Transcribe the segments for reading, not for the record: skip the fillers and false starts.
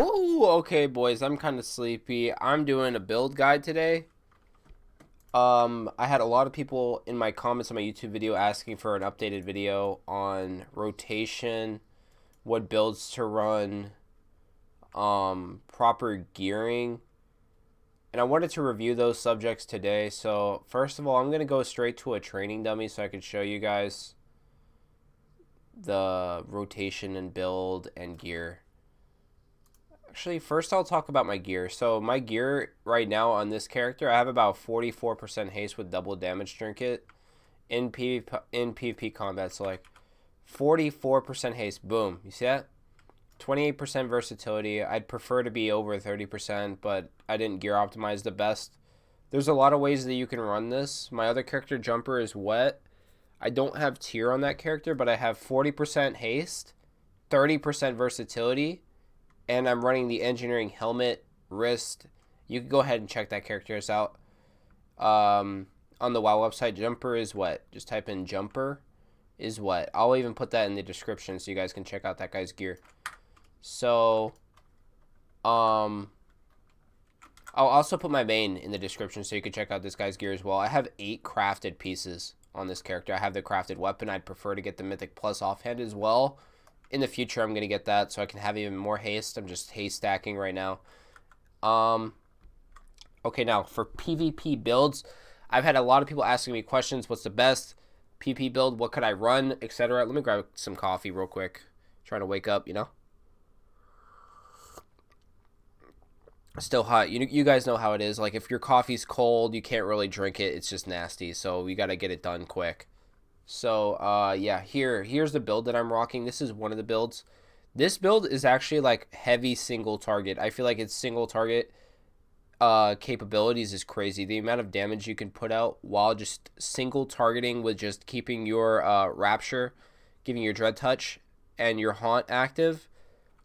Ooh, okay, boys. I'm kind of sleepy. I'm doing a build guide today. I had a lot of people in my comments on my YouTube video asking for an updated video on rotation, what builds to run, proper gearing, and I wanted to review those subjects today. So first of all, I'm gonna go straight to a training dummy so I can show you guys the rotation and build and gear. Actually, first I'll talk about my gear. So my gear right now on this character, I have about 44% haste with double damage trinket in PvP combat. So like 44% haste, boom. You see that? 28% versatility. I'd prefer to be over 30%, but I didn't gear optimize the best. There's a lot of ways that you can run this. My other character, Jumper, is wet. I don't have tier on that character, but I have 40% haste, 30% versatility, and I'm running the engineering helmet, wrist. You can go ahead and check that characters out. On the WoW website, Jumper is what? Just type in Jumper is what. I'll even put that in the description so you guys can check out that guy's gear. So, I'll also put my main in the description so you can check out this guy's gear as well. I have 8 crafted pieces on this character. I have the crafted weapon. I'd prefer to get the Mythic Plus offhand as well. In the future, I'm going to get that so I can have even more haste. I'm just haste stacking right now. Okay, now for PvP builds, I've had a lot of people asking me questions. What's the best PvP build? What could I run, etc. Let me grab some coffee real quick. Trying to wake up, you know. Still hot. You guys know how it is. Like if your coffee's cold, you can't really drink it. It's just nasty. So we got to get it done quick. So, yeah, here's the build that I'm rocking. This is one of the builds. This build is actually, like, heavy single target. I feel like its single target capabilities is crazy. The amount of damage you can put out while just single targeting with just keeping your Rapture, giving your Dread Touch, and your Haunt active.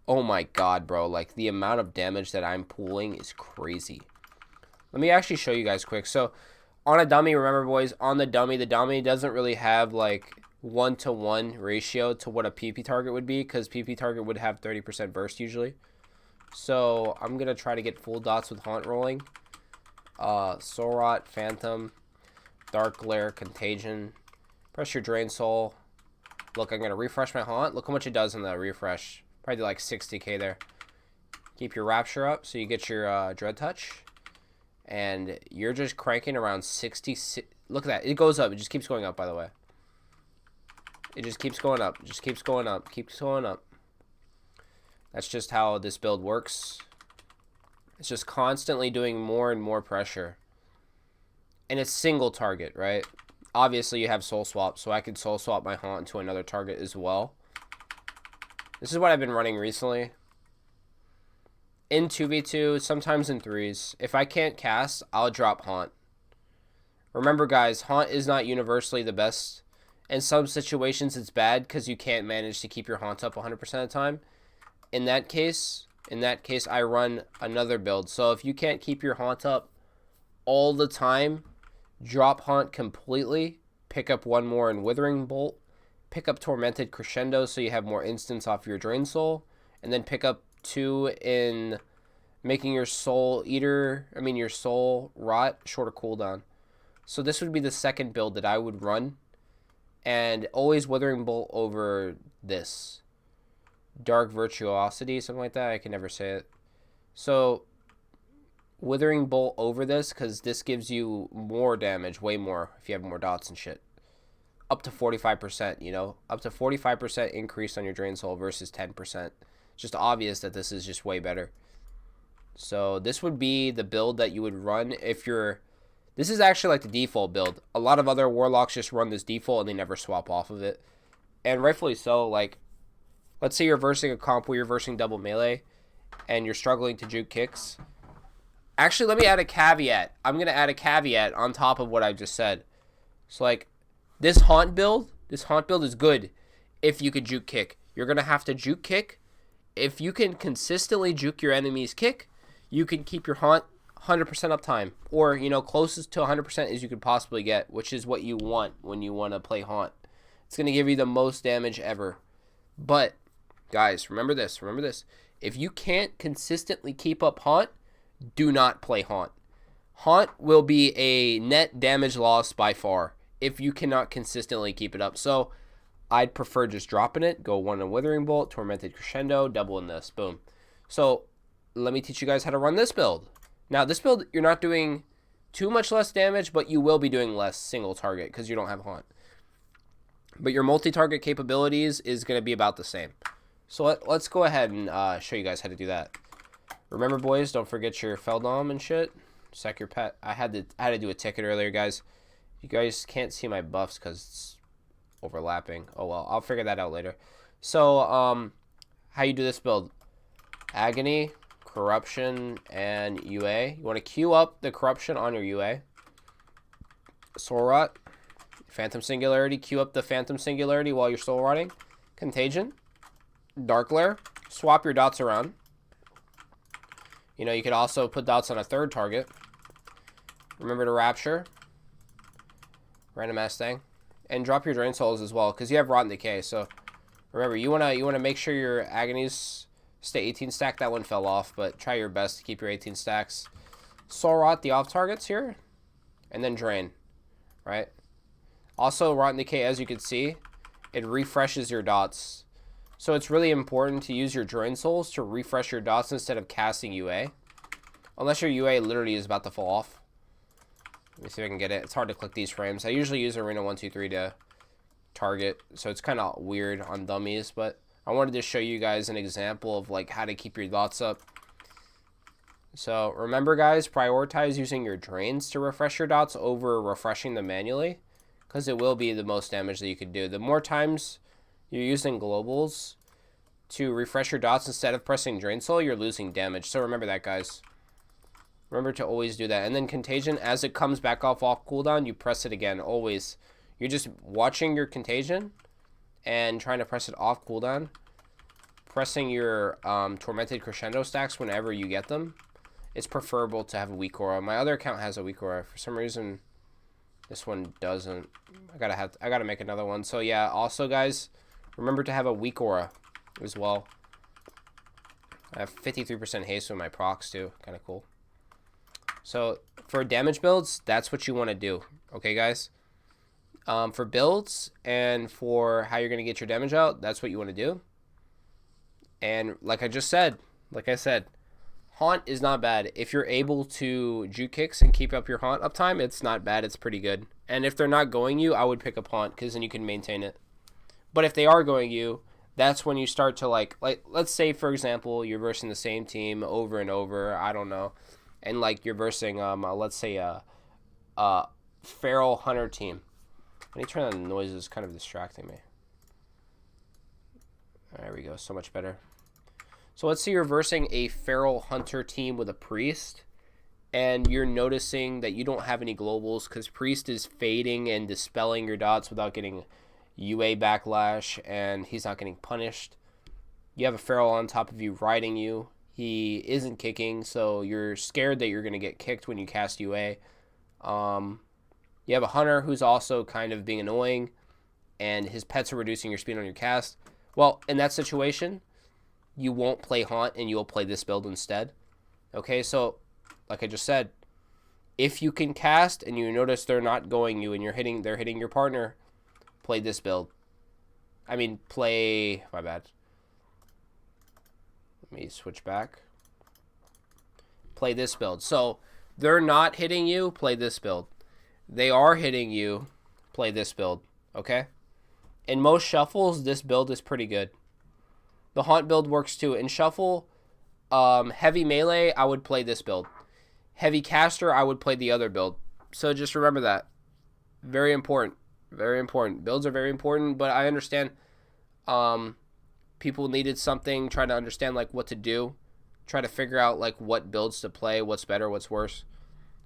Oh, my God, bro. Like, the amount of damage that I'm pulling is crazy. Let me actually show you guys quick. So, on a dummy, remember, boys, on the dummy doesn't really have, like, 1-to-1 ratio to what a PP target would be, because PP target would have 30% burst usually. So, I'm going to try to get full dots with Haunt rolling. Soul Rot, Phantom, Dark Glare, Contagion, Pressure Drain Soul. Look, I'm going to refresh my Haunt. Look how much it does in the refresh. Probably like 60k there. Keep your Rapture up so you get your Dread Touch. And you're just cranking around 66. Look at that. It goes up. It just keeps going up, by the way. It just keeps going up. It just keeps going up. Keeps going up. That's just how this build works. It's just constantly doing more and more pressure. And it's single target, right? Obviously, you have soul swap, so I could soul swap my Haunt to another target as well. This is what I've been running recently. In 2v2, sometimes in 3s. If I can't cast, I'll drop Haunt. Remember, guys, Haunt is not universally the best. In some situations, it's bad because you can't manage to keep your Haunt up 100% of the time. In that case, I run another build. So if you can't keep your Haunt up all the time, drop Haunt completely. Pick up one more in Withering Bolt. Pick up Tormented Crescendo so you have more instants off your Drain Soul. And then pick up 2 in making your soul rot shorter cooldown. So this would be the second build that I would run, and always Withering Bolt over this Dark Virtuosity, something like that. I can never say it. So Withering Bolt over this, because this gives you more damage, way more if you have more dots and shit. Up to 45%, you know, up to 45% increase on your Drain Soul versus 10%. Just obvious that this is just way better. So this would be the build that you would run if you're... This is actually like the default build. A lot of other Warlocks just run this default and they never swap off of it. And rightfully so. Like, let's say you're versing a comp where you're versing double melee and you're struggling to juke kicks. Actually, let me add a caveat. I'm going to add a caveat on top of what I just said. So like, this Haunt build is good if you could juke kick. You're going to have to juke kick. If you can consistently juke your enemy's kick, you can keep your Haunt 100% uptime. Or, you know, closest to 100% as you could possibly get, which is what you want when you want to play Haunt. It's going to give you the most damage ever. But, guys, remember this. If you can't consistently keep up Haunt, do not play Haunt. Haunt will be a net damage loss by far if you cannot consistently keep it up. So I'd prefer just dropping it. Go 1 in Withering Bolt, Tormented Crescendo, double in this. Boom. So let me teach you guys how to run this build. Now this build, you're not doing too much less damage, but you will be doing less single target because you don't have Haunt. But your multi-target capabilities is going to be about the same. So let's go ahead and show you guys how to do that. Remember, boys, don't forget your Feldom and shit. Sack your pet. I had to do a ticket earlier, guys. You guys can't see my buffs because it's overlapping. Oh well, I'll figure that out later. So how you do this build? Agony, Corruption, and UA. You want to queue up the Corruption on your UA. Soul Rot, Phantom Singularity. Queue up the Phantom Singularity while you're soul rotting. Contagion, Dark Lair. Swap your dots around. You know, you could also put dots on a third target. Remember to Rapture, Random Ass Thing, and drop your Drain Souls as well because you have Rotten Decay. So remember, you wanna make sure your Agonies stay 18 stack. That one fell off, but try your best to keep your 18 stacks. Soul Rot the off targets here, and then Drain, right? Also, Rotten Decay, as you can see, it refreshes your dots. So it's really important to use your Drain Souls to refresh your dots instead of casting UA. Unless your UA literally is about to fall off. Let me see if I can get it. It's hard to click these frames. I usually use Arena 123 to target, so it's kind of weird on dummies, but I wanted to show you guys an example of like how to keep your dots up. So remember, guys, prioritize using your drains to refresh your dots over refreshing them manually, because it will be the most damage that you could do. The more times you're using globals to refresh your dots instead of pressing Drain Soul, you're losing damage. So remember that, guys. Remember to always do that. And then Contagion, as it comes back off cooldown, you press it again, always. You're just watching your Contagion and trying to press it off cooldown. Pressing your Tormented Crescendo stacks whenever you get them. It's preferable to have a weak aura. My other account has a weak aura. For some reason, this one doesn't. I gotta make another one. So yeah, also, guys, remember to have a weak aura as well. I have 53% haste with my procs too. Kind of cool. So for damage builds, that's what you want to do. Okay, guys? For builds and for how you're going to get your damage out, that's what you want to do. And like I said, Haunt is not bad. If you're able to juke kicks and keep up your Haunt uptime, it's not bad. It's pretty good. And if they're not going you, I would pick up Haunt because then you can maintain it. But if they are going you, that's when you start to like let's say, for example, you're versing the same team over and over. I don't know. And like you're versing, let's say a Feral Hunter team. I need to turn on the noise, is kind of distracting me. There we go, so much better. So let's say you're versing a Feral Hunter team with a Priest, and you're noticing that you don't have any globals because Priest is fading and dispelling your dots without getting UA backlash, and he's not getting punished. You have a Feral on top of you riding you. He isn't kicking, so you're scared that you're going to get kicked when you cast UA. You have a Hunter who's also kind of being annoying, and his pets are reducing your speed on your cast. Well, in that situation, you won't play Haunt, and you'll play this build instead. Okay, so like I just said, if you can cast and you notice they're not going you and they're hitting your partner, play this build. I mean, my bad. Let me switch back. Play this build. So they're not hitting you, play this build. They are hitting you, play this build. Okay? In most shuffles, this build is pretty good. The Haunt build works too. In shuffle, heavy melee, I would play this build. Heavy caster, I would play the other build. So just remember that. Very important. Very important. Builds are very important, but I understand people needed something, trying to understand like what to do, try to figure out like what builds to play, what's better, what's worse,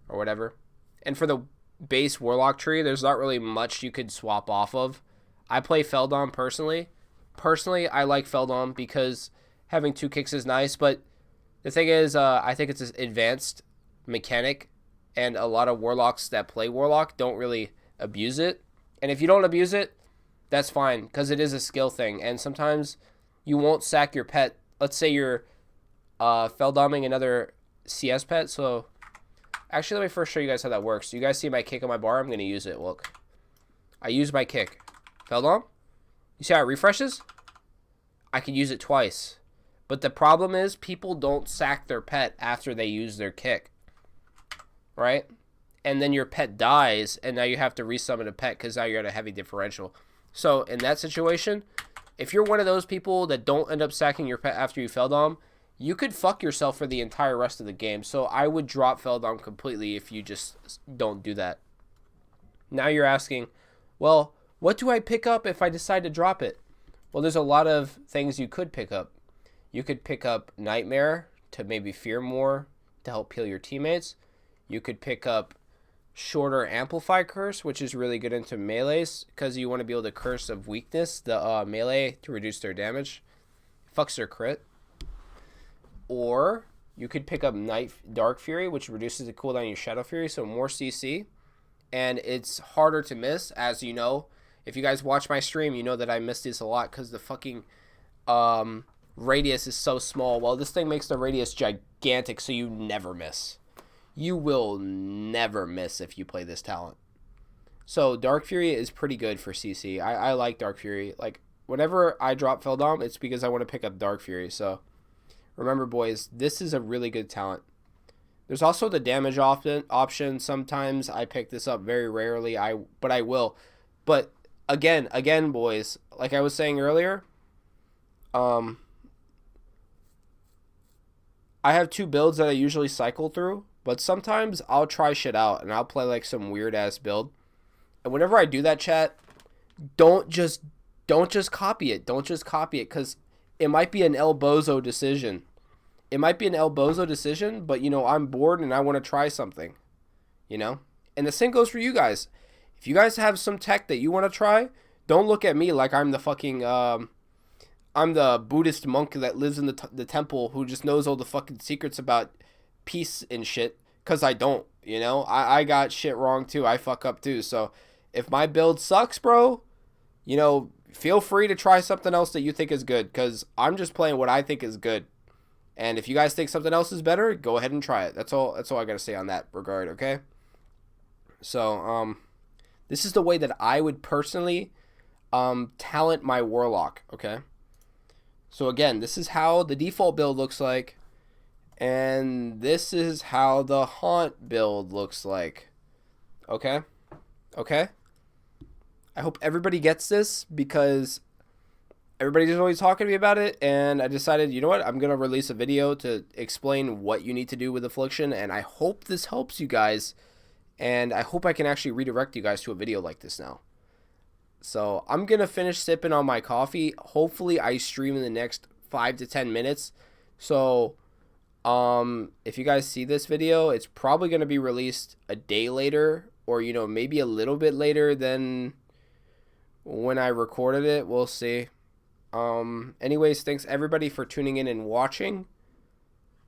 or whatever. And for the base Warlock tree, there's not really much you could swap off of. I play Feldom personally. Personally, I like Feldom because having 2 kicks is nice, but the thing is, I think it's an advanced mechanic, and a lot of Warlocks that play Warlock don't really abuse it. And if you don't abuse it, that's fine, because it is a skill thing, and sometimes you won't sack your pet. Let's say you're fell doming another CS pet. So actually, let me first show you guys how that works. So you guys see my kick on my bar? I'm going to use it. Look. I use my kick. Fell dom? You see how it refreshes? I can use it twice. But the problem is people don't sack their pet after they use their kick. Right? And then your pet dies, and now you have to resummon a pet because now you're at a heavy differential. So in that situation, if you're one of those people that don't end up sacking your pet after you fell dom, you could fuck yourself for the entire rest of the game. So I would drop fell dom completely if you just don't do that. Now you're asking, well, what do I pick up if I decide to drop it? Well, there's a lot of things you could pick up. You could pick up Nightmare to maybe fear more to help heal your teammates. You could pick up Shorter Amplify Curse, which is really good into melees because you want to be able to Curse of Weakness the melee to reduce their damage. Fucks their crit. Or you could pick up Dark Fury, which reduces the cooldown on your Shadow Fury, so more CC. And it's harder to miss, as you know. If you guys watch my stream, you know that I miss this a lot because the fucking radius is so small. Well, this thing makes the radius gigantic, so you never miss. You will never miss if you play this talent. So Dark Fury is pretty good for CC. I like Dark Fury. Like, whenever I drop Feldom, it's because I want to pick up Dark Fury. So remember, boys, this is a really good talent. There's also the damage option. Sometimes I pick this up, very rarely, but I will. But again, boys, like I was saying earlier, I have two builds that I usually cycle through, but sometimes I'll try shit out and I'll play like some weird ass build. And whenever I do that, chat, don't just copy it. Don't just copy it, because it might be an El Bozo decision. It might be an El Bozo decision, but, you know, I'm bored and I want to try something, you know? And the same goes for you guys. If you guys have some tech that you want to try, don't look at me like I'm the fucking, I'm the Buddhist monk that lives in the temple who just knows all the fucking secrets about peace and shit, because I don't, you know? I got shit wrong too. I fuck up too. So if my build sucks, bro, you know, feel free to try something else that you think is good, because I'm just playing what I think is good. And if you guys think something else is better, go ahead and try it. That's all I got to say on that regard, okay? So, this is the way that I would personally talent my Warlock, okay? So again, this is how the default build looks like, and this is how the Haunt build looks like, okay? Okay? I hope everybody gets this, because everybody's always talking to me about it, and I decided, you know what, I'm going to release a video to explain what you need to do with Affliction, and I hope this helps you guys, and I hope I can actually redirect you guys to a video like this now. So I'm going to finish sipping on my coffee. Hopefully I stream in the next 5 to 10 minutes. So if you guys see this video, it's probably going to be released a day later, or, you know, maybe a little bit later than when I recorded it. We'll see. Anyways, thanks everybody for tuning in and watching.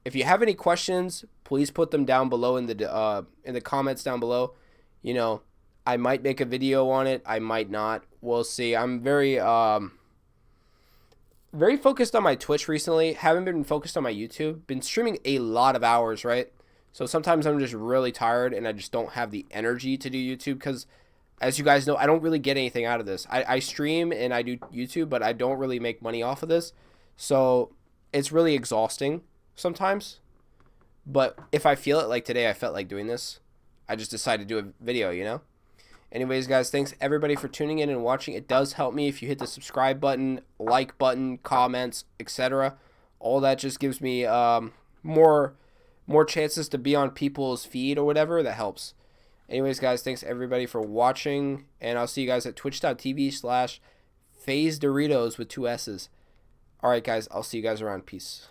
If you have any questions, please put them down below in the comments down below. You know, I might make a video on it, I might not. We'll see. I'm very focused on my Twitch recently. Haven't been focused on my YouTube. Been streaming a lot of hours, right? So sometimes I'm just really tired and I just don't have the energy to do YouTube, because as you guys know, I don't really get anything out of this. I stream and I do YouTube, but I don't really make money off of this. So it's really exhausting sometimes. But if I feel it, like today I felt like doing this, I just decided to do a video, you know? Anyways, guys, thanks everybody for tuning in and watching. It does help me if you hit the subscribe button, like button, comments, etc. All that just gives me more chances to be on people's feed or whatever. That helps. Anyways, guys, thanks everybody for watching, and I'll see you guys at twitch.tv/FazeDoritos with 2 S's. Alright, guys, I'll see you guys around. Peace.